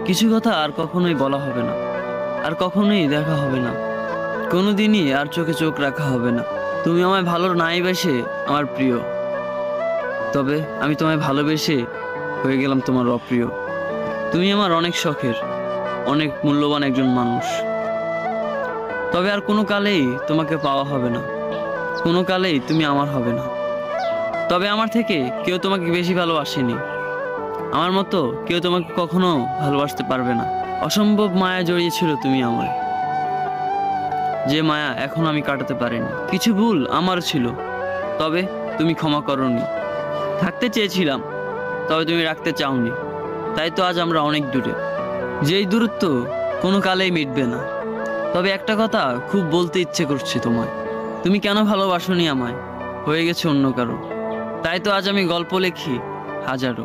কিছু কথা আর কখনোই বলা হবে না, আর কখনোই দেখা হবে না, কোনোদিনই আর চোখে চোখ রাখা হবে না। তুমি আমায় ভালো নাই বেসে আমার প্রিয়, তবে আমি তোমায় ভালোবেসে হয়ে গেলাম তোমার অপ্রিয়। তুমি আমার অনেক শখের, অনেক মূল্যবান একজন মানুষ, তবে আর কোনো কালেই তোমাকে পাওয়া হবে না, কোনো কালেই তুমি আমার হবে না। তবে আমার থেকে কেউ তোমাকে বেশি ভালোবাসেনি, আমার মতো কেউ তোমাকে কখনো ভালোবাসতে পারবে না। অসম্ভব মায়া জড়িয়েছিল তুমি আমায়, যে মায়া এখনো আমি কাটাতে পারিনি। কিছু ভুল আমার ছিল, তবে তুমি ক্ষমা করনি। থাকতে চেয়েছিলাম, তবে তুমি রাখতে চাওনি, তাই তো আজ আমরা অনেক দূরে। যেই দূরত্ব কোনো কালেই মিটবে না। তবে একটা কথা খুব বলতে ইচ্ছে করছে তোমায়, তুমি কেন ভালোবাসোনি আমায়, হয়ে গেছে অন্য কারো। তাই তো আজ আমি গল্প লিখি হাজারো।